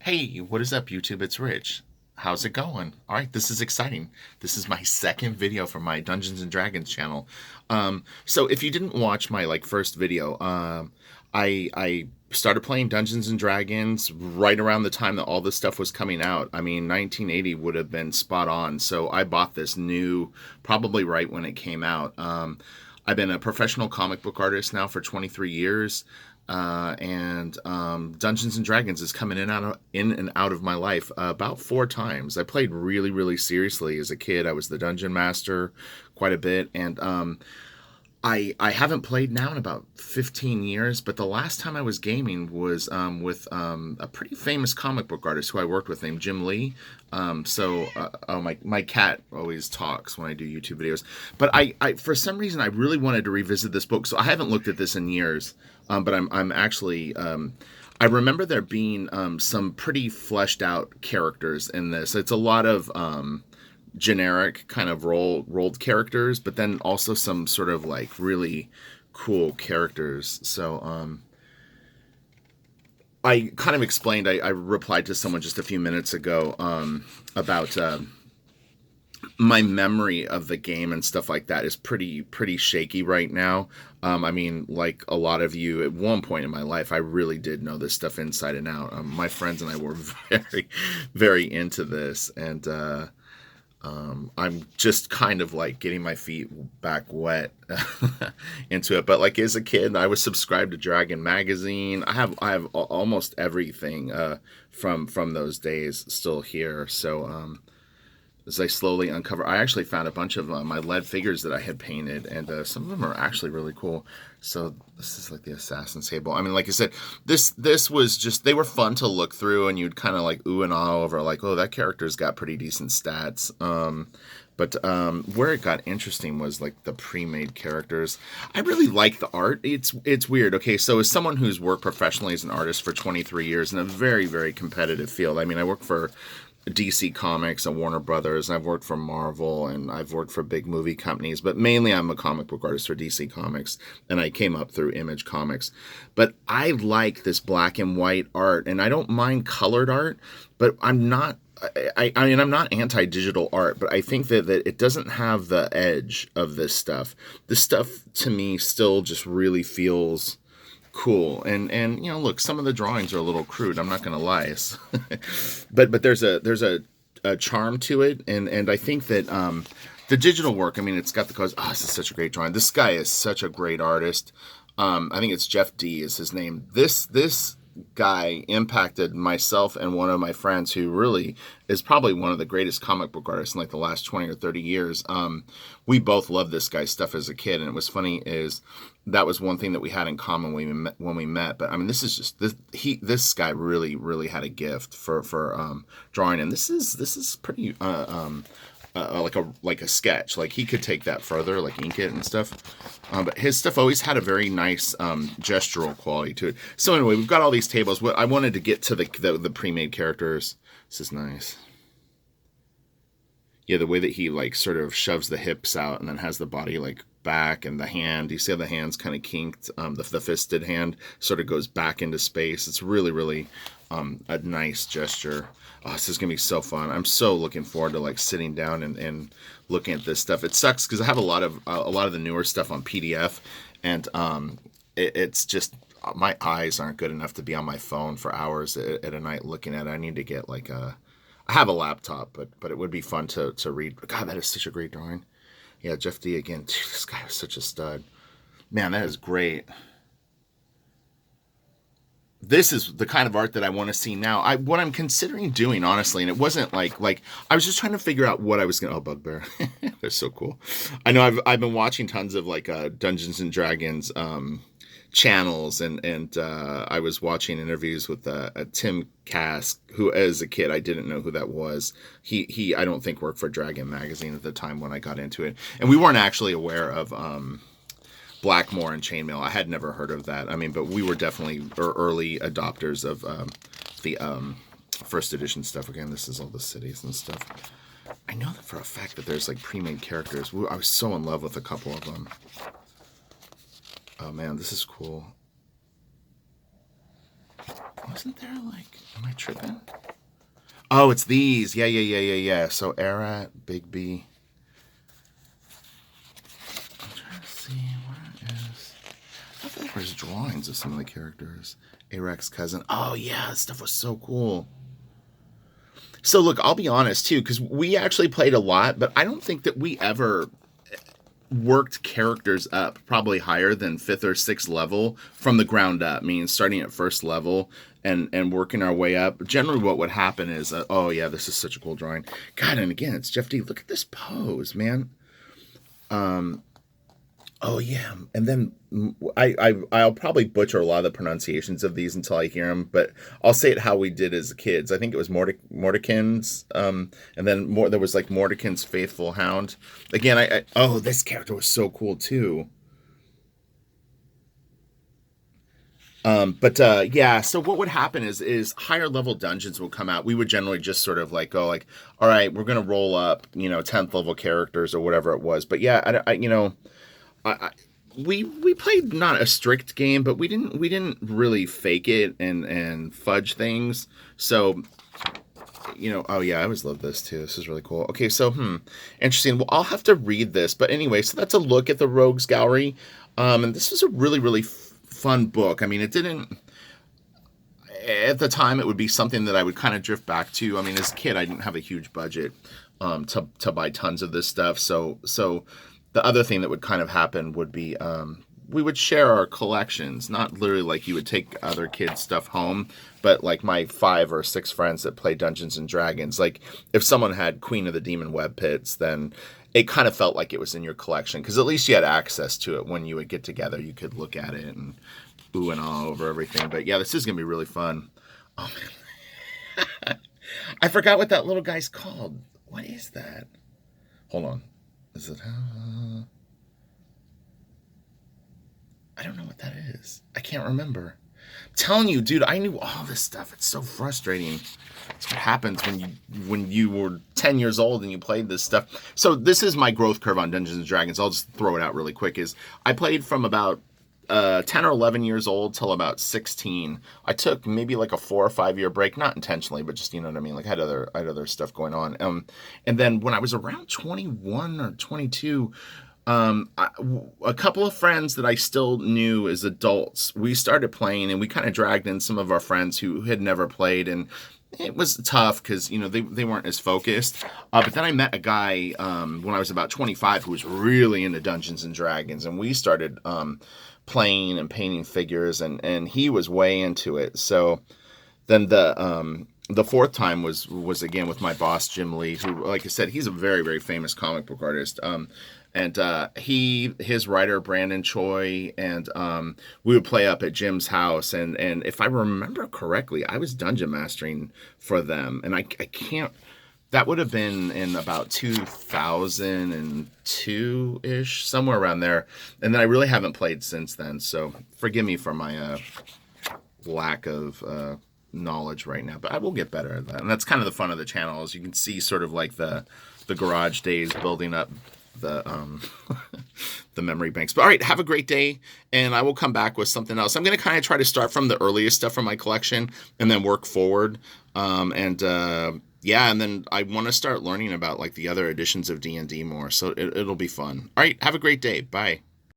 Hey, what is up, YouTube? It's Rich. How's it going? All right, this is exciting. This is my second video for my Dungeons and Dragons channel. So if you didn't watch my first video, I started playing Dungeons and Dragons right around the time that all this stuff was coming out. I mean, 1980 would have been spot on. So I bought this new, probably right when it came out. I've been a professional comic book artist now for 23 years. And Dungeons and Dragons is coming in and out of my life about 4 times. I played really, really seriously as a kid. I was the dungeon master quite a bit, and I haven't played now in about 15 years. But the last time I was gaming was with a pretty famous comic book artist who I worked with named Jim Lee. Oh, my cat always talks when I do YouTube videos. But I for some reason I really wanted to revisit this book, so I haven't looked at this in years. But I'm actually I remember there being some pretty fleshed out characters in this. It's a lot of generic kind of rolled characters, but then also some sort of really cool characters. So I kind of explained. I replied to someone just a few minutes ago about my memory of the game and stuff like that is pretty shaky right now. I mean, like a lot of you, at one point in my life, I really did know this stuff inside and out. My friends and I were very into this, and I'm just kind of getting my feet back wet into it. But as a kid, I was subscribed to Dragon Magazine. I have almost everything from those days still here. So as I slowly uncover, I actually found a bunch of my lead figures that I had painted, and some of them are actually really cool. So this is the Assassin's Table. I mean, like I said, this was just, they were fun to look through, and you'd kind of ooh and ah over oh, that character's got pretty decent stats. But where it got interesting was the pre-made characters. I really like the art. It's weird. Okay, so as someone who's worked professionally as an artist for 23 years in a very competitive field, I mean, I work for DC Comics and Warner Brothers, and I've worked for Marvel, and I've worked for big movie companies, but mainly I'm a comic book artist for DC Comics, and I came up through Image Comics. But I like this black and white art, and I don't mind colored art, but I'm not I mean, I'm not anti-digital art, but I think that it doesn't have the edge of this stuff. This stuff to me still just really feels cool, and look, some of the drawings are a little crude, I'm not gonna lie. But there's a charm to it, and I think that the digital work, I mean, it's got the cause. Oh, this is such a great drawing. This guy is such a great artist. I think it's Jeff D is his name. This guy impacted myself and one of my friends who really is probably one of the greatest comic book artists in the last 20 or 30 years. We both loved this guy's stuff as a kid, and it was funny is that was one thing that we had in common when we met. But I mean, this is just this guy really had a gift for drawing, and this is pretty like a sketch. He could take that further, ink it and stuff. But his stuff always had a very nice gestural quality to it. So anyway, we've got all these tables. What I wanted to get to the pre-made characters. This is nice. Yeah, the way that he sort of shoves the hips out and then has the body back, and the hand. You see how the hand's kind of kinked. The fisted hand sort of goes back into space. It's really a nice gesture. Oh, this is gonna be so fun. I'm so looking forward to sitting down and looking at this stuff. It sucks because I have a lot of the newer stuff on PDF, and it's just my eyes aren't good enough to be on my phone for hours at a night looking at it. I need to get I have a laptop, but it would be fun to read. God, that is such a great drawing. Yeah, Jeff D again. Dude, this guy was such a stud. Man, that is great. This is the kind of art that I want to see now. What I'm considering doing, honestly, and it wasn't like I was just trying to figure out what I was gonna. Oh, Bugbear, they're so cool. I know I've been watching tons of Dungeons and Dragons channels, and I was watching interviews with Tim Kask, who as a kid I didn't know who that was. He I don't think worked for Dragon Magazine at the time when I got into it, and we weren't actually aware of Blackmore and Chainmail. I had never heard of that. I mean, but we were definitely early adopters of the first edition stuff. Again, this is all the cities and stuff. I know that for a fact that there's pre-made characters. I was so in love with a couple of them. Oh man, this is cool. Wasn't there like? Am I tripping? Oh, it's these. Yeah. So Arat, Bigby. I'm trying to see where is. I thought there was drawings of some of the characters. Arak's cousin. Oh yeah, that stuff was so cool. So look, I'll be honest too, because we actually played a lot, but I don't think that we ever worked characters up probably higher than 5th or 6th level from the ground up, meaning starting at 1st level and working our way up. Generally what would happen is, oh yeah, this is such a cool drawing. God, and again, it's Jeff D. Look at this pose, man. Oh yeah, and then I'll probably butcher a lot of the pronunciations of these until I hear them, but I'll say it how we did as kids. I think it was Mordenkainen's, and then there was like Mordenkainen's Faithful Hound. Again, oh, this character was so cool too. Yeah, so what would happen is higher level dungeons will come out. We would generally just sort of like go like, all right, we're gonna roll up, 10th level characters or whatever it was. But yeah, we played not a strict game, but we didn't really fake it and fudge things. So oh yeah, I always love this too. This is really cool. Okay, so interesting. Well, I'll have to read this, but anyway, so that's a look at the Rogues Gallery. And this was a really fun book. I mean, it didn't at the time it would be something that I would kind of drift back to. I mean, as a kid, I didn't have a huge budget to buy tons of this stuff. So the other thing that would kind of happen would be we would share our collections, not literally like you would take other kids' stuff home, but like my 5 or 6 friends that play Dungeons and Dragons. Like if someone had Queen of the Demon Web Pits, then it kind of felt like it was in your collection because at least you had access to it when you would get together. You could look at it and ooh and ah over everything. But yeah, this is going to be really fun. Oh, man. I forgot what that little guy's called. What is that? Hold on. Is it... I don't know what that is. I can't remember. I'm telling you, dude, I knew all this stuff. It's so frustrating. That's what happens when you were 10 years old and you played this stuff. So this is my growth curve on Dungeons and Dragons. I'll just throw it out really quick. Is I played from about 10 or 11 years old till about 16. I took maybe like a 4 or 5 year break, not intentionally, but just, you know what I mean? Like I had other stuff going on. And then when I was around 21 or 22, a couple of friends that I still knew as adults, we started playing and we kind of dragged in some of our friends who had never played, and it was tough because they weren't as focused. But then I met a guy when I was about 25 who was really into Dungeons and Dragons, and we started playing and painting figures, and he was way into it. So then the fourth time was again with my boss Jim Lee, who, like I said, he's a very famous comic book artist. And his writer Brandon Choi, and we would play up at Jim's house, and if I remember correctly, I was dungeon mastering for them, and I can't. That would have been in about 2002-ish, somewhere around there, and then I really haven't played since then. So forgive me for my lack of knowledge right now, but I will get better at that, and that's kind of the fun of the channel. As you can see, sort of like the garage days building up the the memory banks. But all right, have a great day, and I will come back with something else. I'm going to kind of try to start from the earliest stuff from my collection and then work forward. Yeah, and then I want to start learning about like the other editions of D&D more. So it'll be fun. All right, have a great day. Bye.